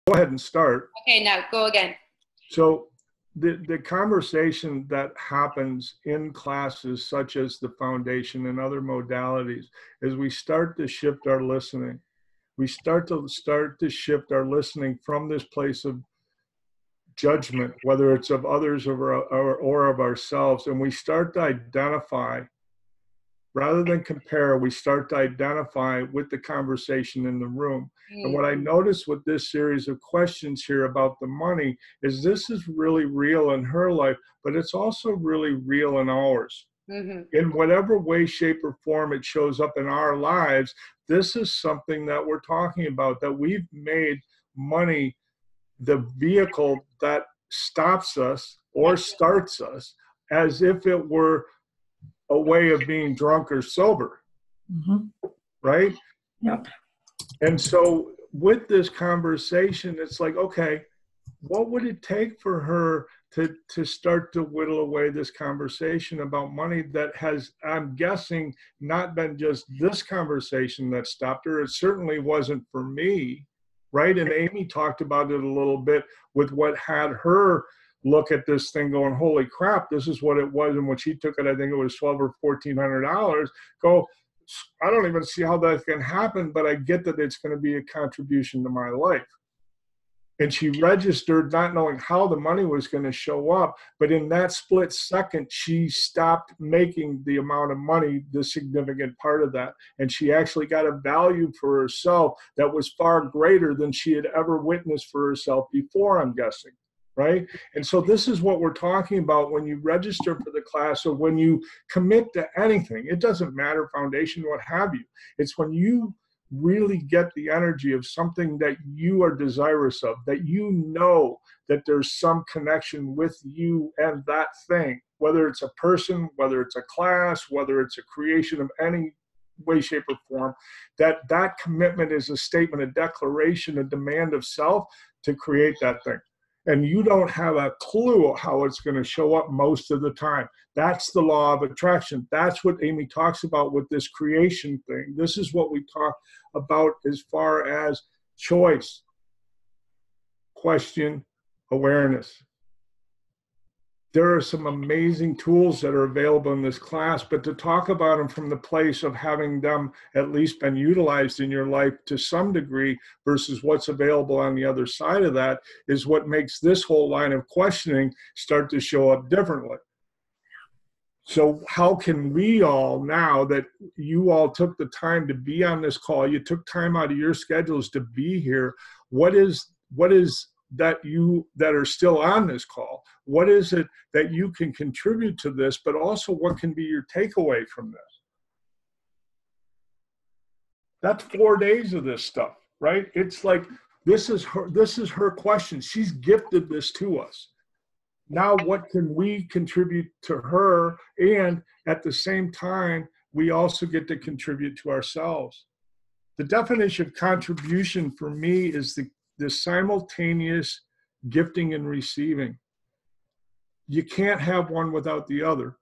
Go ahead and start. Okay, now go again. So the conversation that happens in classes such as the foundation and other modalities is we start to shift our listening. We start to shift our listening from this place of judgment, whether it's of others or of ourselves, and we start to identify. Rather than compare, we start to identify with the conversation in the room. And what I noticed with this series of questions here about the money is this is really real in her life, but it's also really real in ours. In whatever way, shape, or form it shows up in our lives, this is something that we're talking about, that we've made money the vehicle that stops us or starts us, as if it were a way of being drunk or sober, right? Yep. And so with this conversation, it's like, okay, what would it take for her to start to whittle away this conversation about money that has, I'm guessing, not been just this conversation that stopped her. It certainly wasn't for me, right? And Amy talked about it a little bit with what had her look at this thing going, holy crap, this is what it was. And when she took it, I think it was $1,200 or $1,400, go, I don't even see how that can happen, but I get that it's going to be a contribution to my life. And she registered not knowing how the money was going to show up. But in that split second, she stopped making the amount of money the significant part of that. And she actually got a value for herself that was far greater than she had ever witnessed for herself before, I'm guessing. Right? And so this is what we're talking about when you register for the class, or when you commit to anything. It doesn't matter, foundation, what have you. It's when you really get the energy of something that you are desirous of, that you know that there's some connection with you and that thing, whether it's a person, whether it's a class, whether it's a creation of any way, shape, or form, that commitment is a statement, a declaration, a demand of self to create that thing. And you don't have a clue how it's going to show up most of the time. That's the law of attraction. That's what Amy talks about with this creation thing. This is what we talk about as far as choice, question, awareness. There are some amazing tools that are available in this class, but to talk about them from the place of having them at least been utilized in your life to some degree versus what's available on the other side of that is what makes this whole line of questioning start to show up differently. So how can we all, now that you all took the time to be on this call, you took time out of your schedules to be here, what is that you that are still on this call, what is it that you can contribute to this, but also what can be your takeaway from this? That's 4 days of this stuff, right? It's like, this is her question. She's gifted this to us. Now, what can we contribute to her? And at the same time, we also get to contribute to ourselves. The definition of contribution for me is the simultaneous gifting and receiving. You can't have one without the other.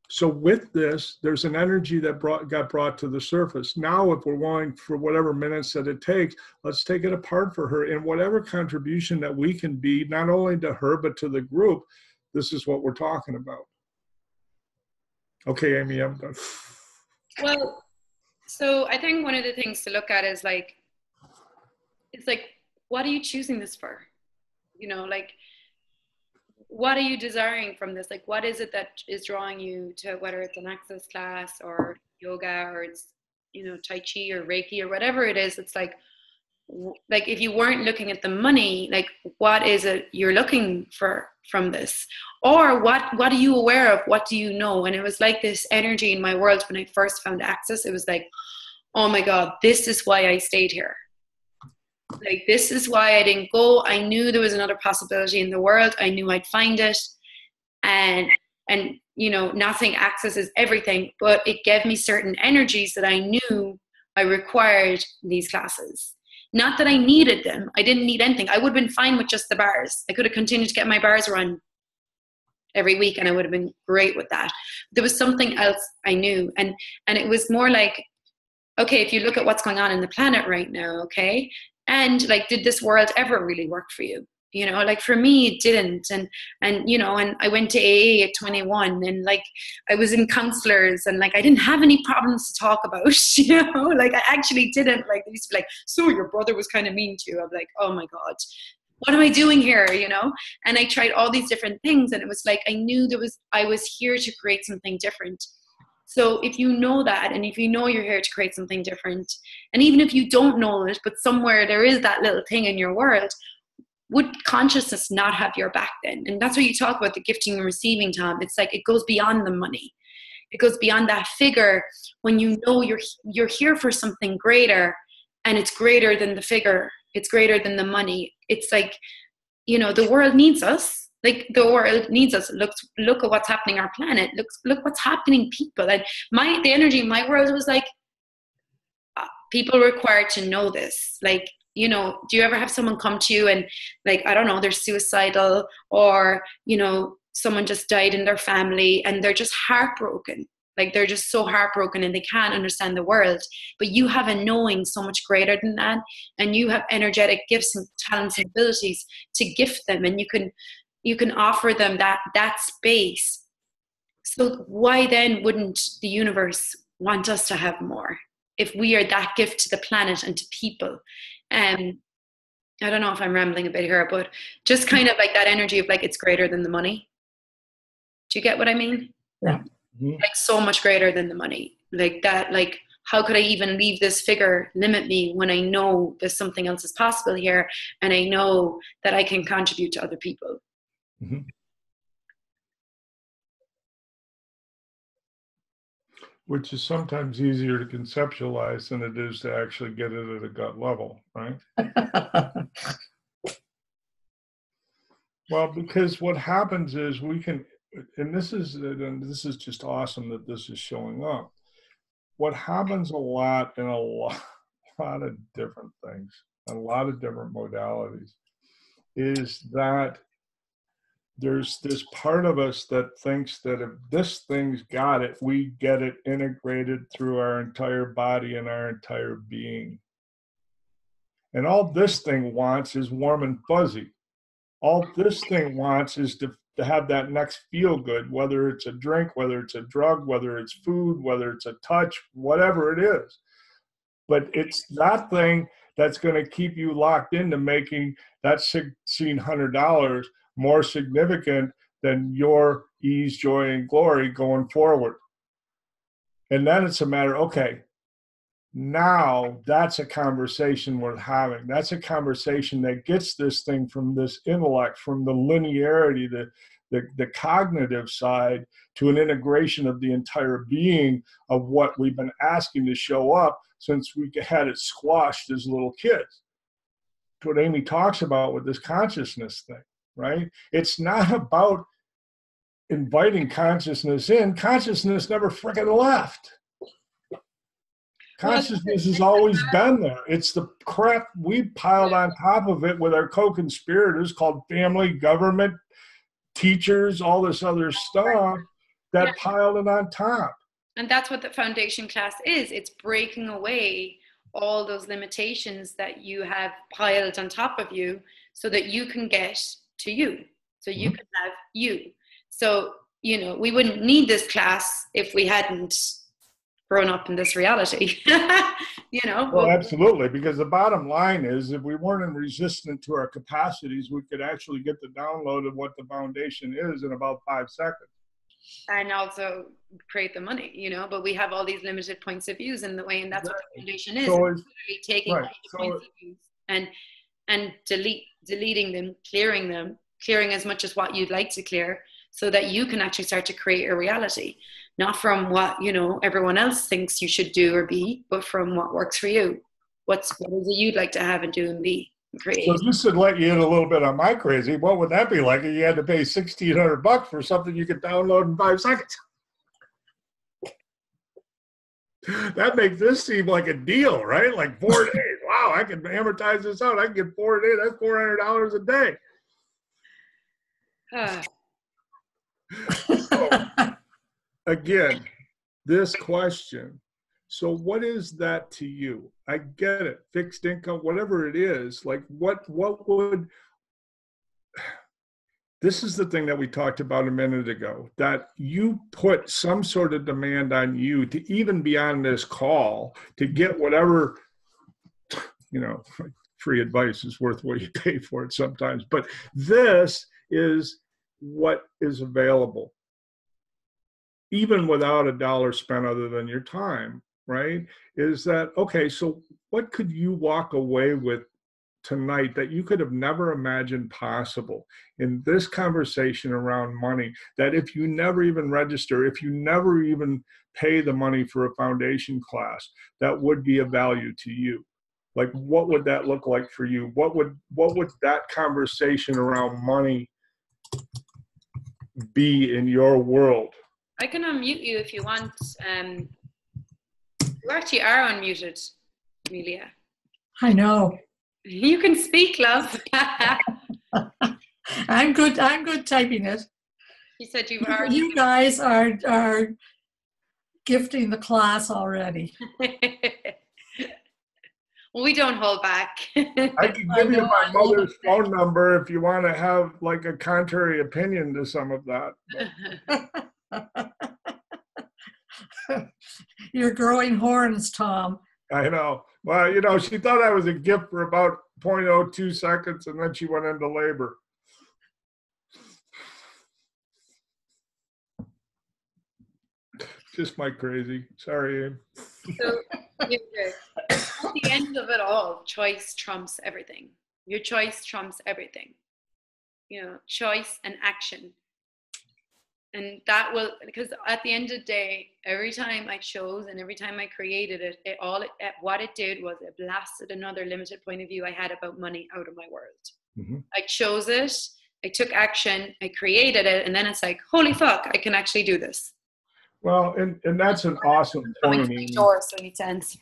So with this, there's an energy that got brought to the surface. Now, if we're willing, for whatever minutes that it takes, let's take it apart for her. And whatever contribution that we can be, not only to her, but to the group, this is what we're talking about. Okay, Amy, I'm done. Well, so I think one of the things to look at is like, it's like, what are you choosing this for? You know, like, what are you desiring from this? Like, what is it that is drawing you to, whether it's an access class or yoga or it's, you know, Tai Chi or Reiki or whatever it is? It's like if you weren't looking at the money, like, what is it you're looking for from this? Or what are you aware of? What do you know? And it was like this energy in my world when I first found access. It was like, oh my God, this is why I stayed here. Like, this is why I didn't go. I knew there was another possibility in the world. I knew I'd find it. And you know, nothing accesses everything, but it gave me certain energies that I knew I required these classes. Not that I needed them. I didn't need anything. I would have been fine with just the bars. I could have continued to get my bars run every week and I would have been great with that. There was something else I knew. And it was more like, okay, if you look at what's going on in the planet right now, okay, And like, did this world ever really work for you? You know, like for me, it didn't. And, you know, and I went to AA at 21, and like, I was in counselors, and like, I didn't have any problems to talk about, you know, like I actually didn't. Like, they used to be like, so your brother was kind of mean to you. I'm like, oh my God, what am I doing here? You know? And I tried all these different things, and it was like, I knew I was here to create something different. So if you know that, and if you know you're here to create something different, and even if you don't know it, but somewhere there is that little thing in your world, would consciousness not have your back then? And that's what you talk about, the gifting and receiving, Tom. It's like, it goes beyond the money. It goes beyond that figure. When you know you're here for something greater, and it's greater than the figure, it's greater than the money. It's like, you know, the world needs us. Like, the world needs us. Look at what's happening on our planet. Look what's happening, people. And the energy in my world was like, people required to know this. Like, you know, do you ever have someone come to you and like, I don't know, they're suicidal, or, you know, someone just died in their family and they're just heartbroken. Like, they're just so heartbroken and they can't understand the world. But you have a knowing so much greater than that. And you have energetic gifts and talents and abilities to gift them. And you can offer them that space. So why then wouldn't the universe want us to have more, if we are that gift to the planet and to people? I don't know if I'm rambling a bit here, but just kind of like that energy of like, it's greater than the money. Do you get what I mean? Yeah. Like, so much greater than the money. Like that, like, how could I even leave this figure limit me when I know there's something else is possible here, and I know that I can contribute to other people? Mm-hmm. Which is sometimes easier to conceptualize than it is to actually get it at a gut level, right? Well, because what happens is we can, and this is just awesome that this is showing up. What happens a lot in a lot of different things, a lot of different modalities, is that there's this part of us that thinks that if this thing's got it, we get it integrated through our entire body and our entire being. And all this thing wants is warm and fuzzy. All this thing wants is to have that next feel good, whether it's a drink, whether it's a drug, whether it's food, whether it's a touch, whatever it is. But it's that thing that's going to keep you locked into making that $1,600 more significant than your ease, joy, and glory going forward. And then it's a matter, okay, now that's a conversation worth having. That's a conversation that gets this thing from this intellect, from the linearity, the cognitive side, to an integration of the entire being of what we've been asking to show up since we had it squashed as little kids. It's what Amy talks about with this consciousness thing, right? It's not about inviting consciousness in. Consciousness never freaking left. Consciousness has always been there. It's the crap we piled on top of it with our co-conspirators called family, government, teachers, all this other stuff that piled it on top. And that's what the foundation class is. It's breaking away all those limitations that you have piled on top of you so that you can get to you. So you can have you. So, you know, we wouldn't need this class if we hadn't grown up in this reality. You know? Well, absolutely. Because the bottom line is, if we weren't resistant to our capacities, we could actually get the download of what the foundation is in about 5 seconds. And also create the money, you know, but we have all these limited points of views in the way, and that's what the foundation is. So it's literally taking all the points of views and deleting them, clearing as much as what you'd like to clear, so that you can actually start to create a reality, not from what, you know, everyone else thinks you should do or be, but from what works for you. What is it you'd like to have and do and be and create? So just to let you in a little bit on my crazy, what would that be like if you had to pay $1,600 for something you could download in 5 seconds? That makes this seem like a deal, right? Like 4 days. Wow, I can amortize this out. I can get 4 days. That's $400 a day. So, again, this question So what is that to you? I get it, fixed income, whatever it is. Like what would, this is the thing that we talked about a minute ago, that you put some sort of demand on you to even be on this call to get whatever, you know, free advice is worth what you pay for it sometimes. But this is what is available, even without a dollar spent other than your time, right? Is that, okay, so what could you walk away with tonight that you could have never imagined possible in this conversation around money, that if you never even register, if you never even pay the money for a foundation class, that would be of value to you? Like, what would that look like for you? What would that conversation around money be in your world? I can unmute you if you want. You actually are unmuted, Amelia. I know. You can speak, love. I'm good typing it. You said you've already. You guys are gifting the class already. Well, we don't hold back. I can give you my mother's phone number if you want to have like a contrary opinion to some of that. You're growing horns, Tom. I know. Well, you know, she thought I was a gift for about 0.02 seconds, and then she went into labor. Just my crazy. Sorry, Abe. So, at the end of it all, choice trumps everything. Your choice trumps everything. You know, choice and action. And that will, because at the end of the day, every time I chose and every time I created it, what it did was it blasted another limited point of view I had about money out of my world. Mm-hmm. I chose it, I took action, I created it, and then it's like, holy fuck, I can actually do this. Well, and that's an awesome point. Door, so I need to answer.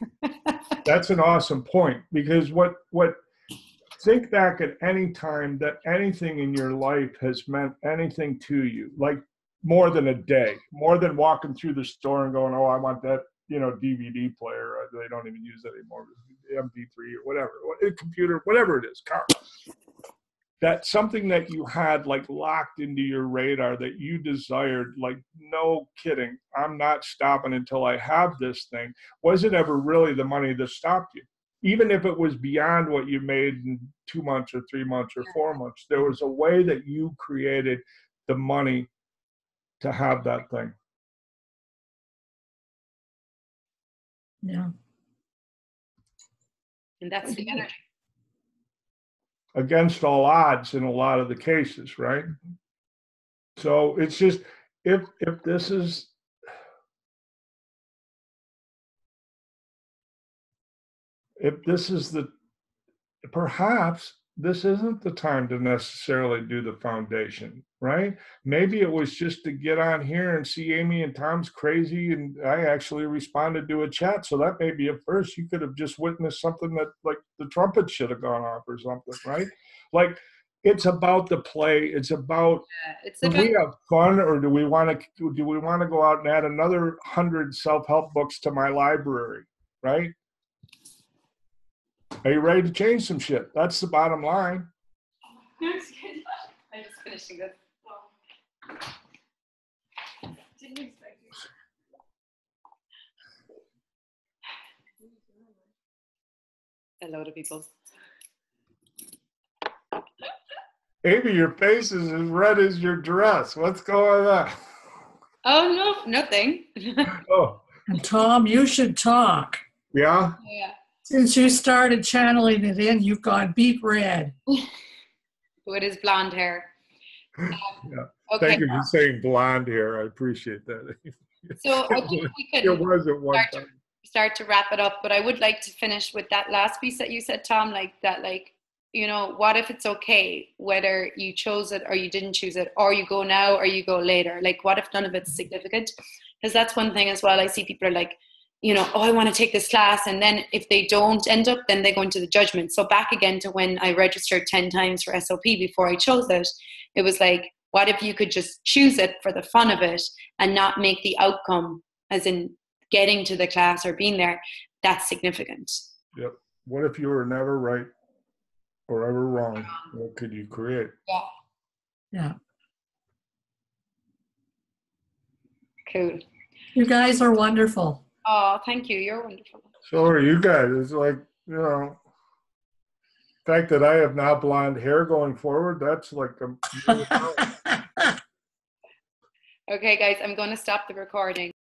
That's an awesome point, because what think back at any time that anything in your life has meant anything to you, like more than a day, more than walking through the store and going, oh, I want that, you know, DVD player. They don't even use that anymore. MP3 or whatever, computer, whatever it is, car. That's something that you had like locked into your radar that you desired, like, no kidding, I'm not stopping until I have this thing. Was it ever really the money that stopped you? Even if it was beyond what you made in 2 months or 3 months or 4 months, there was a way that you created the money to have that thing. Yeah. And that's the energy. Against all odds in a lot of the cases, right? So it's just, if this is, perhaps this isn't the time to necessarily do the foundation, right? Maybe it was just to get on here and see Amy and Tom's crazy, and I actually responded to a chat. So that may be a first. You could have just witnessed something that, like, the trumpet should have gone off or something, right? Like, it's about the play. It's about, do we have fun, or do we want to go out and add another 100 self-help books to my library, right? Are you ready to change some shit? That's the bottom line. I'm just finishing this. Didn't expect you. Hello to people. Amy, your face is as red as your dress. What's going on? Oh, no, nothing. Oh. And Tom, you should talk. Yeah? Yeah. Since you started channeling it in, you've gone beet red. With his blonde hair. Yeah. Okay. Thank you for saying blonde hair. I appreciate that. So I think we could start to wrap it up, but I would like to finish with that last piece that you said, Tom, like that, like, you know, what if it's okay whether you chose it or you didn't choose it, or you go now or you go later? Like, what if none of it's significant? Because that's one thing as well. I see people are like, you know, oh, I want to take this class. And then if they don't end up, then they go into the judgment. So back again to when I registered 10 times for SOP before I chose it, it was like, what if you could just choose it for the fun of it and not make the outcome, as in getting to the class or being there, that's significant. Yep. What if you were never right or ever wrong? What could you create? Yeah. Yeah. Cool. You guys are wonderful. Oh, thank you. You're wonderful. So are you guys. It's like, the fact that I have now blonde hair going forward, that's like a Okay, guys, I'm going to stop the recording.